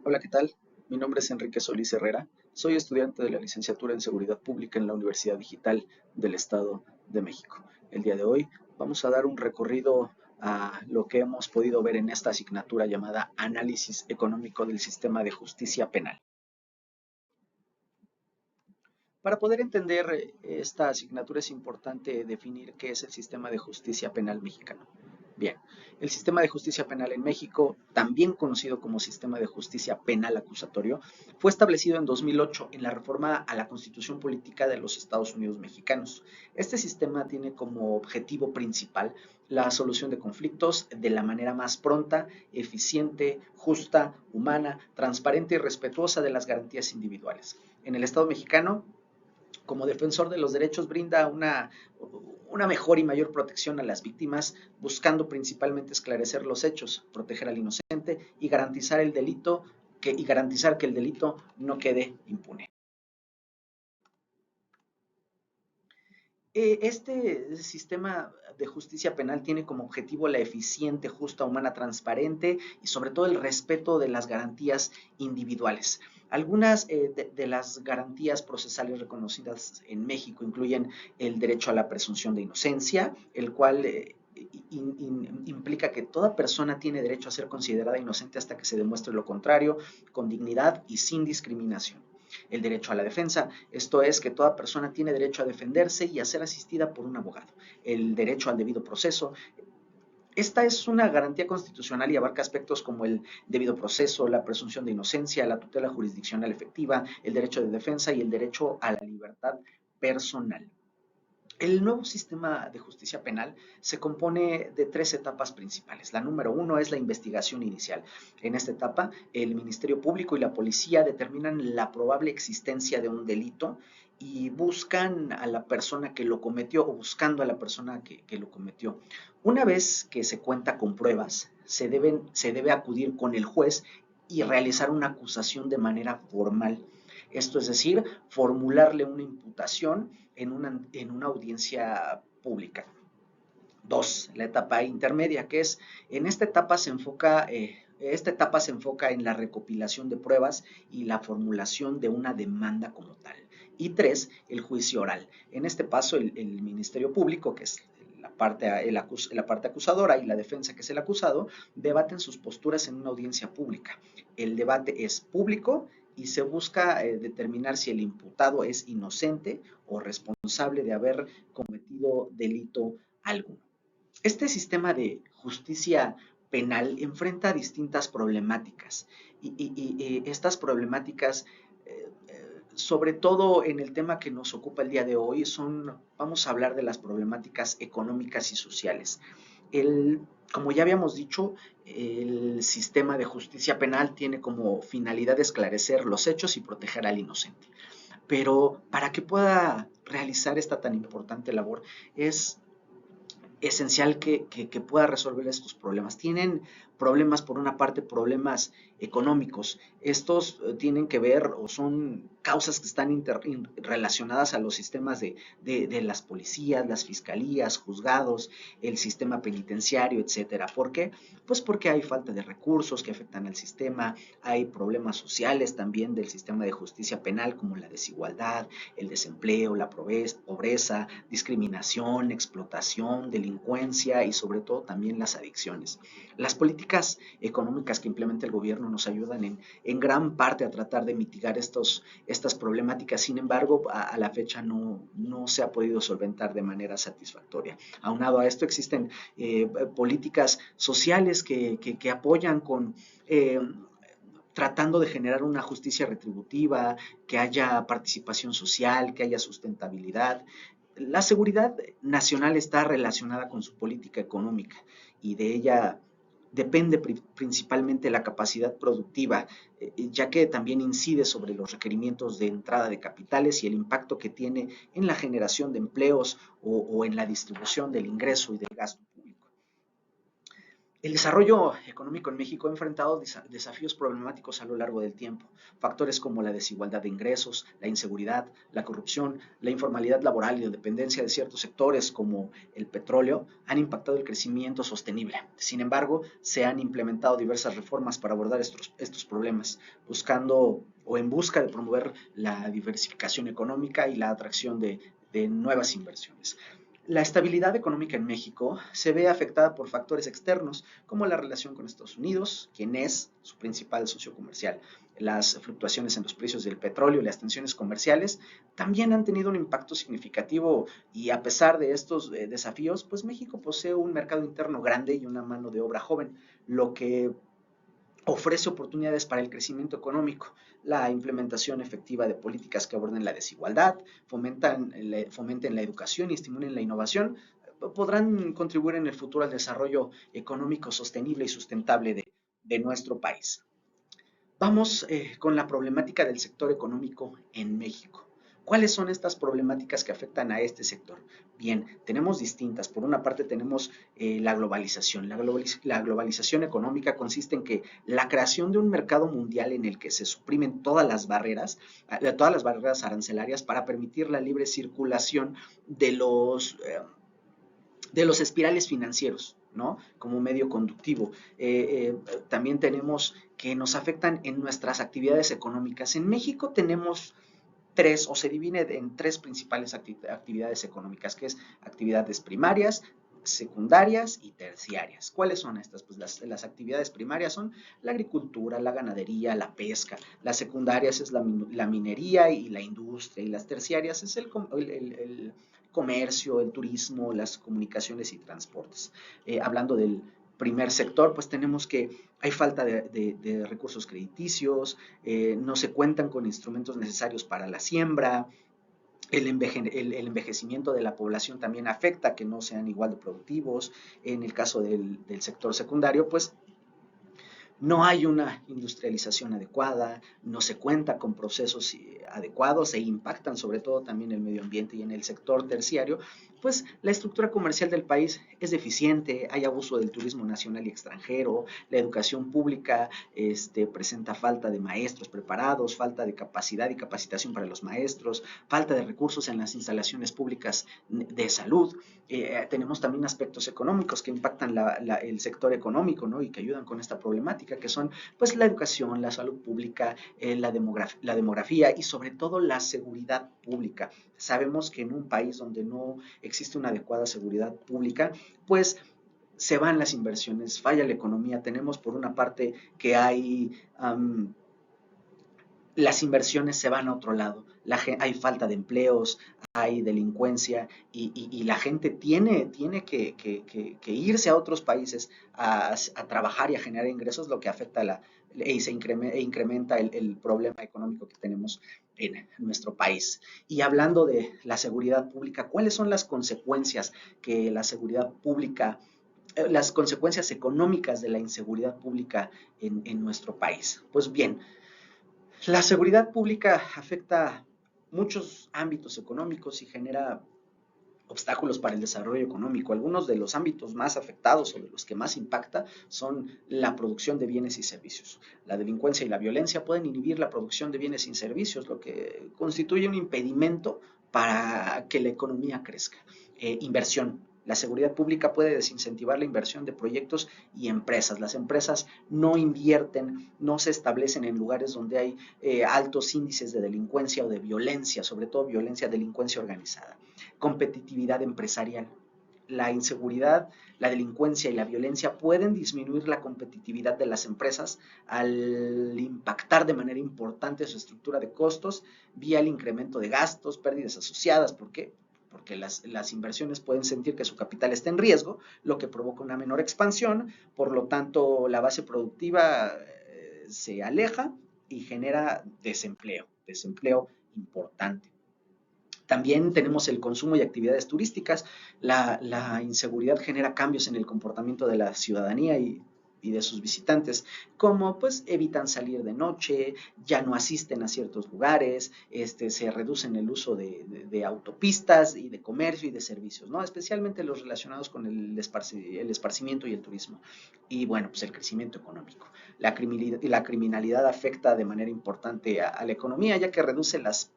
Hola, ¿qué tal? Mi nombre es Enrique Solís Herrera. Soy estudiante de la licenciatura en Seguridad Pública en la Universidad Digital del Estado de México. El día de hoy vamos a dar un recorrido a lo que hemos podido ver en esta asignatura llamada Análisis Económico del Sistema de Justicia Penal. Para poder entender esta asignatura es importante definir qué es el sistema de justicia penal mexicano. Bien, el sistema de justicia penal en México, también conocido como sistema de justicia penal acusatorio, fue establecido en 2008 en la reforma a la Constitución Política de los Estados Unidos Mexicanos. Este sistema tiene como objetivo principal la solución de conflictos de la manera más pronta, eficiente, justa, humana, transparente y respetuosa de las garantías individuales. En el Estado mexicano, como defensor de los derechos, brinda una mejor y mayor protección a las víctimas, buscando principalmente esclarecer los hechos, proteger al inocente y garantizar que el delito no quede impune. Este sistema de justicia penal tiene como objetivo la eficiente, justa, humana, transparente y sobre todo el respeto de las garantías individuales. Algunas de las garantías procesales reconocidas en México incluyen el derecho a la presunción de inocencia, el cual implica que toda persona tiene derecho a ser considerada inocente hasta que se demuestre lo contrario, con dignidad y sin discriminación. El derecho a la defensa, esto es que toda persona tiene derecho a defenderse y a ser asistida por un abogado. El derecho al debido proceso. Esta es una garantía constitucional y abarca aspectos como el debido proceso, la presunción de inocencia, la tutela jurisdiccional efectiva, el derecho de defensa y el derecho a la libertad personal. El nuevo sistema de justicia penal se compone de tres etapas principales. La número uno es la investigación inicial. En esta etapa, el Ministerio Público y la policía determinan la probable existencia de un delito y buscan a la persona que lo cometió o buscando a la persona que lo cometió. Una vez que se cuenta con pruebas, se debe acudir con el juez y realizar una acusación de manera formal. Esto es decir, formularle una imputación en una audiencia pública. Dos, la etapa intermedia, que es, en esta etapa se enfoca en la recopilación de pruebas y la formulación de una demanda como tal. Y tres, el juicio oral. En este paso, el Ministerio Público, que es la parte acusadora y la defensa, que es el acusado, debaten sus posturas en una audiencia pública. El debate es público y se busca determinar si el imputado es inocente o responsable de haber cometido delito alguno. Este sistema de justicia penal enfrenta distintas problemáticas y estas problemáticas, sobre todo en el tema que nos ocupa el día de hoy, vamos a hablar de las problemáticas económicas y sociales. Como ya habíamos dicho, el sistema de justicia penal tiene como finalidad esclarecer los hechos y proteger al inocente. Pero para que pueda realizar esta tan importante labor es esencial que pueda resolver estos problemas. Tienen problemas, por una parte, problemas económicos. Estos tienen que ver o son causas que están relacionadas a los sistemas de las policías, las fiscalías, juzgados, el sistema penitenciario, etcétera. ¿Por qué? Pues porque hay falta de recursos que afectan al sistema, hay problemas sociales también del sistema de justicia penal como la desigualdad, el desempleo, la pobreza, discriminación, explotación, delincuencia y sobre todo también las adicciones. Las políticas económicas que implementa el gobierno nos ayudan en gran parte a tratar de mitigar estas problemáticas. Sin embargo, a la fecha no se ha podido solventar de manera satisfactoria. Aunado a esto existen políticas sociales que apoyan con tratando de generar una justicia retributiva, que haya participación social, que haya sustentabilidad. La seguridad nacional está relacionada con su política económica y de ella depende principalmente la capacidad productiva, ya que también incide sobre los requerimientos de entrada de capitales y el impacto que tiene en la generación de empleos o en la distribución del ingreso y del gasto público. El desarrollo económico en México ha enfrentado desafíos problemáticos a lo largo del tiempo. Factores como la desigualdad de ingresos, la inseguridad, la corrupción, la informalidad laboral y la dependencia de ciertos sectores como el petróleo han impactado el crecimiento sostenible. Sin embargo, se han implementado diversas reformas para abordar estos problemas, buscando o en busca de promover la diversificación económica y la atracción de nuevas inversiones. La estabilidad económica en México se ve afectada por factores externos, como la relación con Estados Unidos, quien es su principal socio comercial. Las fluctuaciones en los precios del petróleo y las tensiones comerciales también han tenido un impacto significativo y a pesar de estos desafíos, pues México posee un mercado interno grande y una mano de obra joven, lo que ofrece oportunidades para el crecimiento económico, la implementación efectiva de políticas que aborden la desigualdad, fomenten la educación y estimulen la innovación, podrán contribuir en el futuro al desarrollo económico sostenible y sustentable de nuestro país. Vamos con la problemática del sector económico en México. ¿Cuáles son estas problemáticas que afectan a este sector? Bien, tenemos distintas. Por una parte tenemos la globalización. La globalización económica consiste en que la creación de un mercado mundial en el que se suprimen todas las barreras arancelarias para permitir la libre circulación de los espirales financieros, ¿no? Como medio conductivo. También tenemos que nos afectan en nuestras actividades económicas. En México tenemos tres, o se divide en tres principales actividades económicas, que es actividades primarias, secundarias y terciarias. ¿Cuáles son estas? Pues las actividades primarias son la agricultura, la ganadería, la pesca. Las secundarias es la minería y la industria. Y las terciarias es el comercio, el turismo, las comunicaciones y transportes. Hablando del primer sector, pues tenemos que hay falta de recursos crediticios, no se cuentan con instrumentos necesarios para la siembra, el envejecimiento de la población también afecta a que no sean igual de productivos. En el caso del sector secundario, pues no hay una industrialización adecuada, no se cuenta con procesos adecuados e impactan sobre todo también el medio ambiente. Y en el sector terciario, pues la estructura comercial del país es deficiente, hay abuso del turismo nacional y extranjero, la educación pública presenta falta de maestros preparados, falta de capacidad y capacitación para los maestros, falta de recursos en las instalaciones públicas de salud. Tenemos también aspectos económicos que impactan el sector económico, ¿no? Y que ayudan con esta problemática, que son pues la educación, la salud pública, la demografía y sobre todo la seguridad pública. Sabemos que en un país donde no existe una adecuada seguridad pública, pues se van las inversiones, falla la economía. Tenemos por una parte que hay las inversiones se van a otro lado, hay falta de empleos, hay delincuencia y la gente tiene que irse a otros países a trabajar y a generar ingresos, lo que afecta incrementa el problema económico que tenemos en nuestro país. Y hablando de la seguridad pública, ¿cuáles son las consecuencias que la seguridad pública, las consecuencias económicas de la inseguridad pública en nuestro país? Pues bien, la seguridad pública afecta muchos ámbitos económicos y genera obstáculos para el desarrollo económico. Algunos de los ámbitos más afectados o de los que más impacta son la producción de bienes y servicios. La delincuencia y la violencia pueden inhibir la producción de bienes y servicios, lo que constituye un impedimento para que la economía crezca. Inversión. La seguridad pública puede desincentivar la inversión de proyectos y empresas. Las empresas no invierten, no se establecen en lugares donde hay altos índices de delincuencia o de violencia, sobre todo violencia, delincuencia organizada. Competitividad empresarial. La inseguridad, la delincuencia y la violencia pueden disminuir la competitividad de las empresas al impactar de manera importante su estructura de costos vía el incremento de gastos, pérdidas asociadas. ¿Por qué? Porque las inversiones pueden sentir que su capital está en riesgo, lo que provoca una menor expansión, por lo tanto la base productiva se aleja y genera desempleo importante. También tenemos el consumo y actividades turísticas. La inseguridad genera cambios en el comportamiento de la ciudadanía y de sus visitantes, como pues evitan salir de noche, ya no asisten a ciertos lugares, se reducen el uso de autopistas y de comercio y de servicios, ¿no? Especialmente los relacionados con el esparcimiento y el turismo. Y bueno, pues el crecimiento económico. La criminalidad afecta de manera importante a la economía, ya que reduce las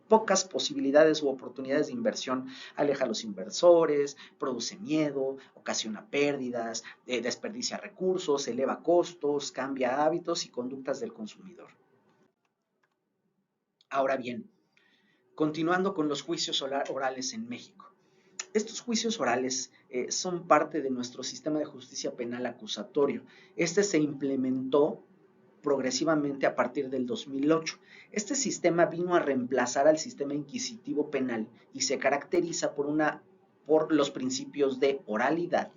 pocas posibilidades u oportunidades de inversión, aleja a los inversores, produce miedo, ocasiona pérdidas, desperdicia recursos, eleva costos, cambia hábitos y conductas del consumidor. Ahora bien, continuando con los juicios orales en México. Estos juicios orales son parte de nuestro sistema de justicia penal acusatorio. Este se implementó progresivamente a partir del 2008. Este sistema vino a reemplazar al sistema inquisitivo penal y se caracteriza por los principios de oralidad,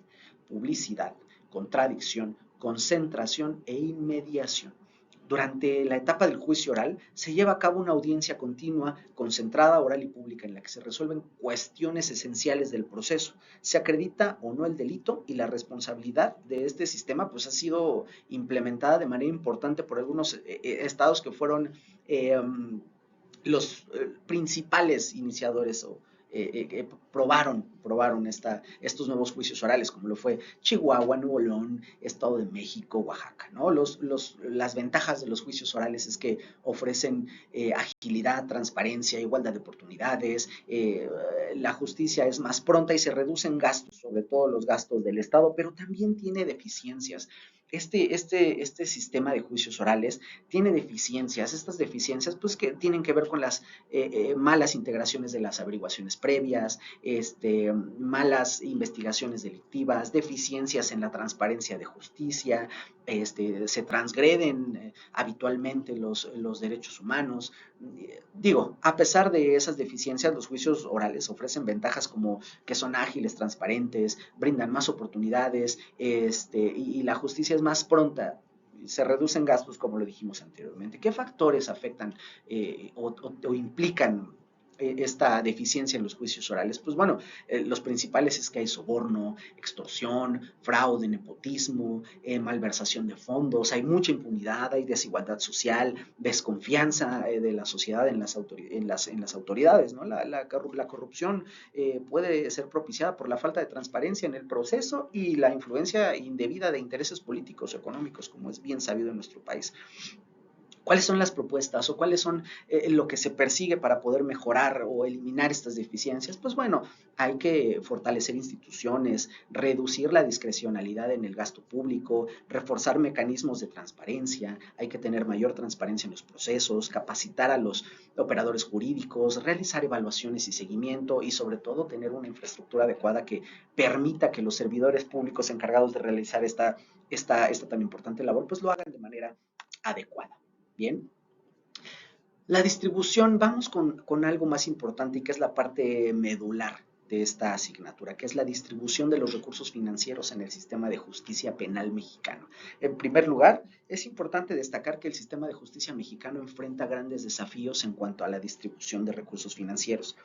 publicidad, contradicción, concentración e inmediación. Durante la etapa del juicio oral se lleva a cabo una audiencia continua, concentrada, oral y pública, en la que se resuelven cuestiones esenciales del proceso. Se acredita o no el delito, y la responsabilidad de este sistema pues ha sido implementada de manera importante por algunos estados que fueron eh, los principales iniciadores o probaron estos nuevos juicios orales, como lo fue Chihuahua, Nuevo León, Estado de México, Oaxaca, ¿no? Las ventajas de los juicios orales es que ofrecen agilidad, transparencia, igualdad de oportunidades, la justicia es más pronta y se reducen gastos, sobre todo los gastos del Estado, pero también tiene deficiencias. Este sistema de juicios orales tiene deficiencias. Estas deficiencias pues que tienen que ver con las malas integraciones de las averiguaciones previas, malas investigaciones delictivas, deficiencias en la transparencia de justicia, se transgreden habitualmente los derechos humanos. Digo, a pesar de esas deficiencias, los juicios orales ofrecen ventajas como que son ágiles, transparentes, brindan más oportunidades, y la justicia es más pronta, se reducen gastos, como lo dijimos anteriormente. ¿Qué factores afectan o implican esta deficiencia en los juicios orales? Pues bueno, los principales es que hay soborno, extorsión, fraude, nepotismo, malversación de fondos, hay mucha impunidad, hay desigualdad social, desconfianza de la sociedad en las autoridades, ¿no? La corrupción puede ser propiciada por la falta de transparencia en el proceso y la influencia indebida de intereses políticos o económicos, como es bien sabido en nuestro país. ¿Cuáles son las propuestas o cuáles son lo que se persigue para poder mejorar o eliminar estas deficiencias? Pues bueno, hay que fortalecer instituciones, reducir la discrecionalidad en el gasto público, reforzar mecanismos de transparencia, hay que tener mayor transparencia en los procesos, capacitar a los operadores jurídicos, realizar evaluaciones y seguimiento y sobre todo tener una infraestructura adecuada que permita que los servidores públicos encargados de realizar esta tan importante labor pues lo hagan de manera adecuada. Bien, la distribución, vamos con algo más importante y que es la parte medular de esta asignatura, que es la distribución de los recursos financieros en el sistema de justicia penal mexicano. En primer lugar, es importante destacar que el sistema de justicia mexicano enfrenta grandes desafíos en cuanto a la distribución de recursos financieros.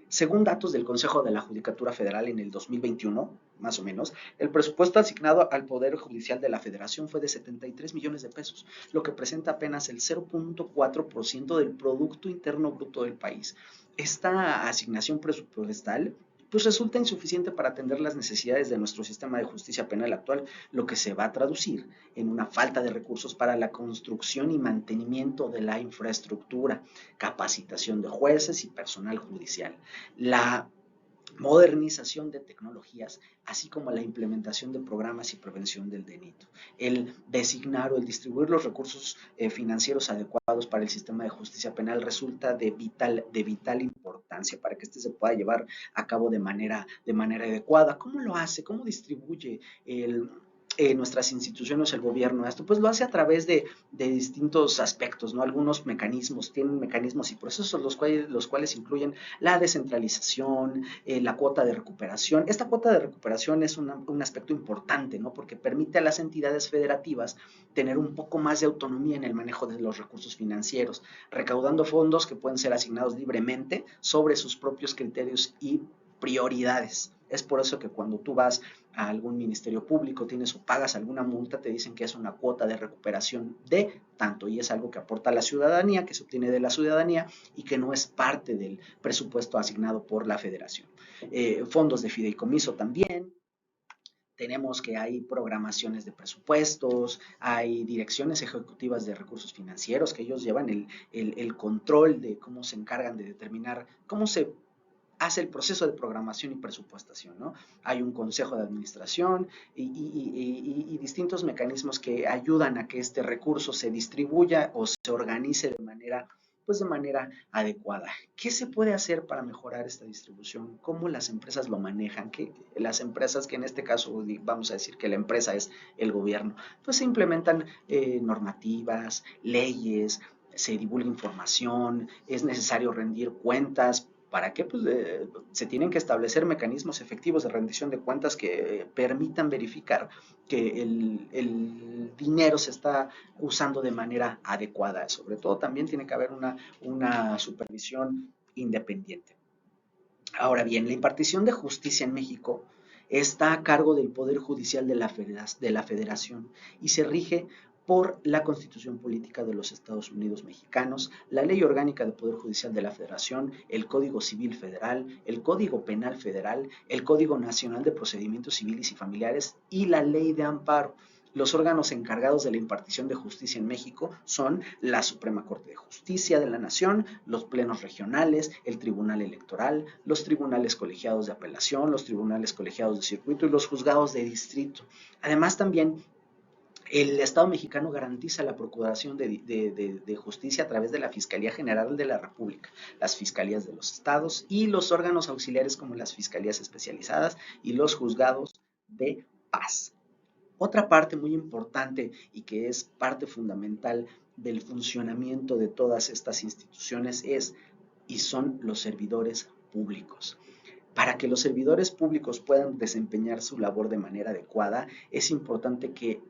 Según datos del Consejo de la Judicatura Federal en el 2021, más o menos, el presupuesto asignado al Poder Judicial de la Federación fue de 73 millones de pesos, lo que presenta apenas el 0.4% del Producto Interno Bruto del país. Esta asignación presupuestal pues resulta insuficiente para atender las necesidades de nuestro sistema de justicia penal actual, lo que se va a traducir en una falta de recursos para la construcción y mantenimiento de la infraestructura, capacitación de jueces y personal judicial, la modernización de tecnologías, así como la implementación de programas y prevención del delito. El designar o el distribuir los recursos financieros adecuados para el sistema de justicia penal resulta de vital importancia para que se pueda llevar a cabo de manera adecuada. ¿Cómo lo hace? ¿Cómo distribuye nuestras instituciones, el gobierno, esto pues lo hace a través de distintos aspectos, ¿no? Algunos mecanismos, tienen mecanismos y procesos los cuales incluyen la descentralización, la cuota de recuperación. Esta cuota de recuperación es un aspecto importante, ¿no? Porque permite a las entidades federativas tener un poco más de autonomía en el manejo de los recursos financieros, recaudando fondos que pueden ser asignados libremente sobre sus propios criterios y prioridades. Es por eso que cuando tú vas a algún ministerio público, tienes o pagas alguna multa, te dicen que es una cuota de recuperación de tanto y es algo que aporta a la ciudadanía, que se obtiene de la ciudadanía y que no es parte del presupuesto asignado por la federación. Fondos de fideicomiso también. Tenemos que hay programaciones de presupuestos, hay direcciones ejecutivas de recursos financieros que ellos llevan el control de cómo se encargan de determinar cómo se hace el proceso de programación y presupuestación, ¿no? Hay un consejo de administración y distintos mecanismos que ayudan a que este recurso se distribuya o se organice de manera adecuada. ¿Qué se puede hacer para mejorar esta distribución? ¿Cómo las empresas lo manejan? ¿Qué, las empresas, que en este caso vamos a decir que la empresa es el gobierno, pues se implementan normativas, leyes, se divulga información, es necesario rendir cuentas. ¿Para qué? Pues se tienen que establecer mecanismos efectivos de rendición de cuentas que permitan verificar que el dinero se está usando de manera adecuada. Sobre todo también tiene que haber una supervisión independiente. Ahora bien, la impartición de justicia en México está a cargo del Poder Judicial de la Federación y se rige por la Constitución Política de los Estados Unidos Mexicanos, la Ley Orgánica del Poder Judicial de la Federación, el Código Civil Federal, el Código Penal Federal, el Código Nacional de Procedimientos Civiles y Familiares y la Ley de Amparo. Los órganos encargados de la impartición de justicia en México son la Suprema Corte de Justicia de la Nación, los plenos regionales, el Tribunal Electoral, los tribunales colegiados de apelación, los tribunales colegiados de circuito y los juzgados de distrito. Además, también el Estado mexicano garantiza la procuración de justicia a través de la Fiscalía General de la República, las fiscalías de los estados y los órganos auxiliares como las fiscalías especializadas y los juzgados de paz. Otra parte muy importante y que es parte fundamental del funcionamiento de todas estas instituciones es y son los servidores públicos. Para que los servidores públicos puedan desempeñar su labor de manera adecuada, es importante que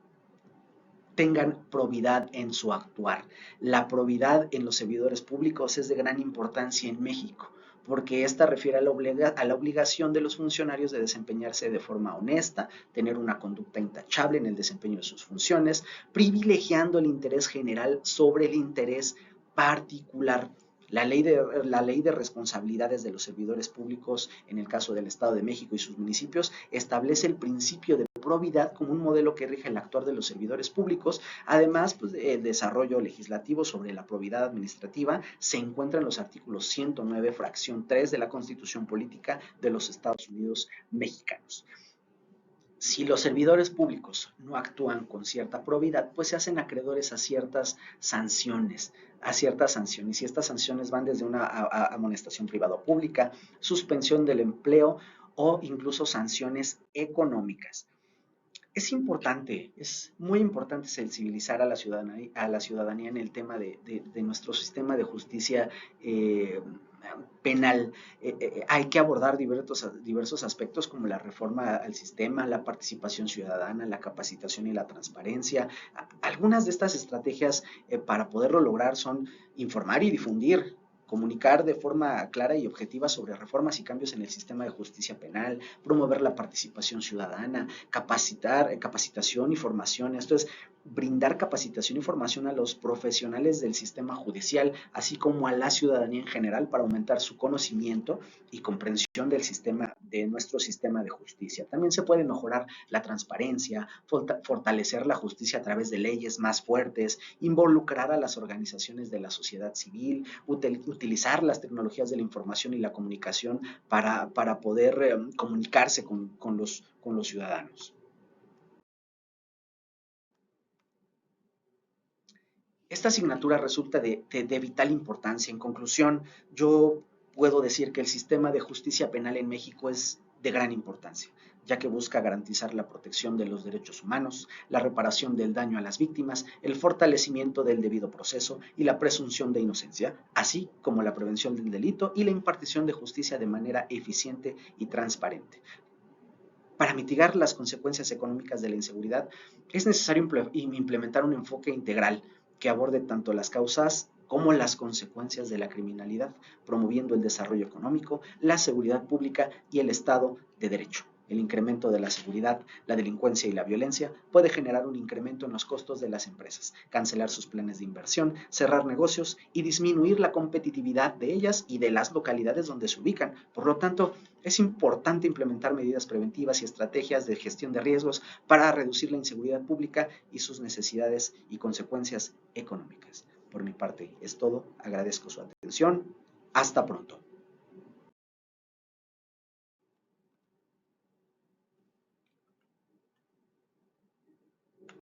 tengan probidad en su actuar. La probidad en los servidores públicos es de gran importancia en México, porque esta refiere a la obligación de los funcionarios de desempeñarse de forma honesta, tener una conducta intachable en el desempeño de sus funciones, privilegiando el interés general sobre el interés particular. La ley de responsabilidades de los servidores públicos en el caso del Estado de México y sus municipios establece el principio de probidad como un modelo que rige el actuar de los servidores públicos. Además, pues, el desarrollo legislativo sobre la probidad administrativa se encuentra en los artículos 109, fracción 3 de la Constitución Política de los Estados Unidos Mexicanos. Si los servidores públicos no actúan con cierta probidad, pues se hacen acreedores a ciertas sanciones, y estas sanciones van desde una amonestación privada o pública, suspensión del empleo o incluso sanciones económicas. Es muy importante sensibilizar a la ciudadanía en el tema de nuestro sistema de justicia penal. Hay que abordar diversos aspectos como la reforma al sistema, la participación ciudadana, la capacitación y la transparencia. Algunas de estas estrategias para poderlo lograr son informar y difundir, comunicar de forma clara y objetiva sobre reformas y cambios en el sistema de justicia penal, promover la participación ciudadana, capacitación y formación. Esto es brindar capacitación y formación a los profesionales del sistema judicial, así como a la ciudadanía en general, para aumentar su conocimiento y comprensión de nuestro sistema de justicia. También se puede mejorar la transparencia, fortalecer la justicia a través de leyes más fuertes, involucrar a las organizaciones de la sociedad civil, utilizar las tecnologías de la información y la comunicación para poder comunicarse con los ciudadanos. Esta asignatura resulta de vital importancia. En conclusión, yo puedo decir que el sistema de justicia penal en México es de gran importancia, ya que busca garantizar la protección de los derechos humanos, la reparación del daño a las víctimas, el fortalecimiento del debido proceso y la presunción de inocencia, así como la prevención del delito y la impartición de justicia de manera eficiente y transparente. Para mitigar las consecuencias económicas de la inseguridad, es necesario implementar un enfoque integral que aborde tanto las causas como las consecuencias de la criminalidad, promoviendo el desarrollo económico, la seguridad pública y el Estado de Derecho. El incremento de la seguridad, la delincuencia y la violencia puede generar un incremento en los costos de las empresas, cancelar sus planes de inversión, cerrar negocios y disminuir la competitividad de ellas y de las localidades donde se ubican. Por lo tanto, es importante implementar medidas preventivas y estrategias de gestión de riesgos para reducir la inseguridad pública y sus necesidades y consecuencias económicas. Por mi parte es todo. Agradezco su atención. Hasta pronto.